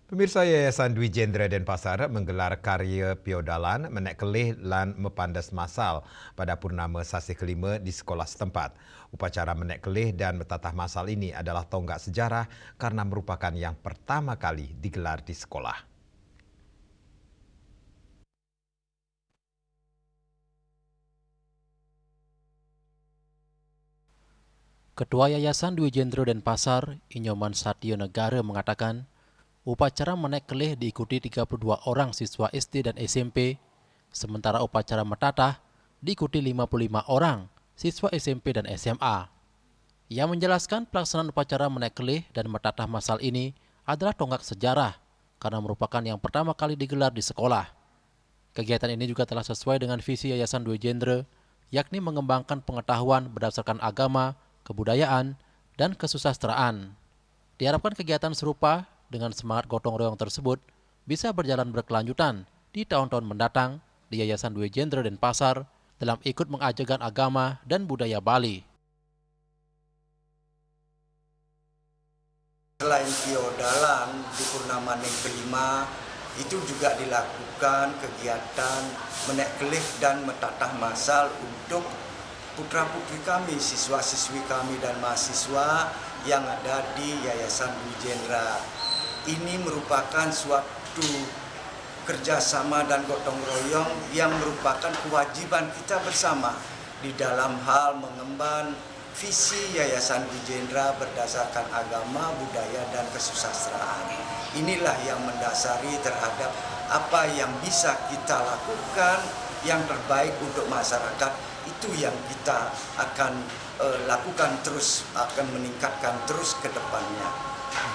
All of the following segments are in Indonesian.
Pemirsa Yayasan Dwi Jendra Denpasar menggelar karya piodalan menek kelih lan mepandas masal pada purnama sasi kelima di sekolah setempat. Upacara menek kelih dan metatah masal ini adalah tonggak sejarah karena merupakan yang pertama kali digelar di sekolah. Ketua Yayasan Dwi Jendra Denpasar, Inyoman Satyo Negara mengatakan, upacara menek kelih diikuti 32 orang siswa SD dan SMP, sementara upacara metatah diikuti 55 orang siswa SMP dan SMA. Ia menjelaskan pelaksanaan upacara menek kelih dan metatah masal ini adalah tonggak sejarah karena merupakan yang pertama kali digelar di sekolah. Kegiatan ini juga telah sesuai dengan visi Yayasan Dwi Jendra, yakni mengembangkan pengetahuan berdasarkan agama, kebudayaan, dan kesusastraan. Diharapkan kegiatan serupa dengan semangat gotong royong tersebut bisa berjalan berkelanjutan di tahun-tahun mendatang di Yayasan Dwi Jendra Denpasar dalam ikut mengajarkan agama dan budaya Bali. Selain piodalan di purnama yang kelima, itu juga dilakukan kegiatan menek kelih dan metatah masal untuk putra-putri kami, siswa-siswi kami dan mahasiswa yang ada di Yayasan Dwi Jendra. Ini merupakan suatu kerjasama dan gotong royong yang merupakan kewajiban kita bersama di dalam hal mengemban visi Yayasan Dwi Jendra berdasarkan agama, budaya, dan kesusastraan. Inilah yang mendasari terhadap apa yang bisa kita lakukan yang terbaik untuk masyarakat. Itu yang kita akan lakukan terus, akan meningkatkan terus ke depannya.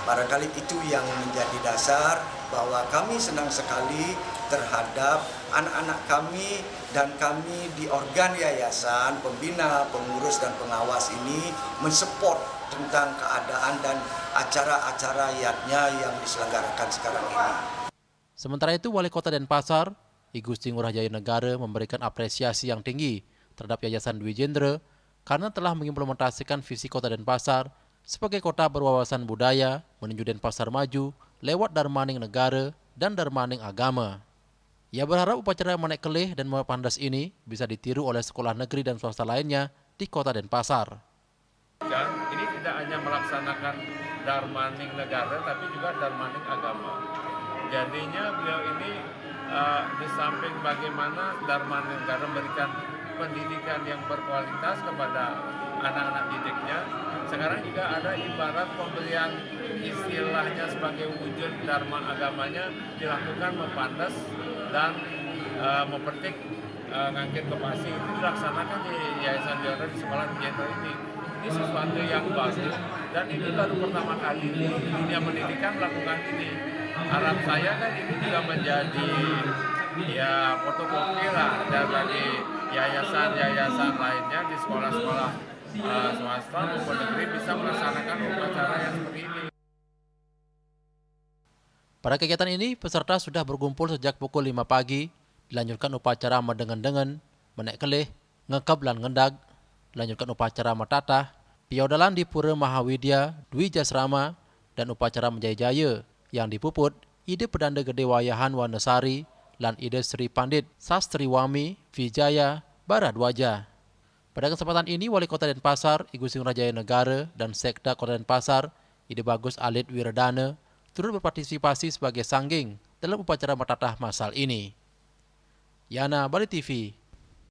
Barangkali itu yang menjadi dasar bahwa kami senang sekali terhadap anak-anak kami dan kami di organ yayasan, pembina, pengurus, dan pengawas ini mensupport tentang keadaan dan acara-acara yatnya yang diselenggarakan sekarang ini. Sementara itu, Wali Kota Denpasar, I Gusti Ngurah Jaya Negara memberikan apresiasi yang tinggi terhadap Yayasan Dwi Jendra karena telah mengimplementasikan visi Kota Denpasar sebagai kota berwawasan budaya menuju Denpasar maju lewat Darmaning Negara dan Darmaning Agama. Ia berharap upacara menek kelih dan mepandas ini bisa ditiru oleh sekolah negeri dan swasta lainnya di Kota Denpasar. Ini tidak hanya melaksanakan Darmaning Negara, tapi juga Darmaning Agama. Jadinya beliau ini di samping bagaimana Darmaning Negara memberikan pendidikan yang berkualitas kepada anak-anak didiknya, sekarang juga ada ibarat pemberian istilahnya sebagai wujud dharma agamanya dilakukan mepandas dan mepetik ngangkit ke pasi. Itu dilaksanakan di Yayasan Jendra di sekolah di Jendra ini. Ini sesuatu yang bagus dan ini baru pertama kali di dunia pendidikan melakukan ini. Harap saya kan ini juga menjadi fotokopi lah dari yayasan-yayasan lainnya di sekolah-sekolah swasta maupun negeri bisa melaksanakan upacara yang seperti ini. Pada kegiatan ini, peserta sudah berkumpul sejak pukul 5 pagi, dilanjutkan upacara mendengen-dengen, menek kelih, ngekep lan ngendag, dilanjutkan upacara metatah, piodalan di Pura Mahawidya, Dwi Jasrama, dan upacara menjaya-jaya yang dipuput Ide Pedanda Gede Wayahan Wanesari lan Ide Sri Pandit Sastriwami Vijaya Baradwaja. Pada kesempatan ini, Wali Kota Denpasar, I Gusti Ngurah Jaya Negara, dan Sekda Kota Denpasar, Ide Bagus Alit Wiradana, turut berpartisipasi sebagai sangging dalam upacara metatah masal ini. Yana, Bali TV.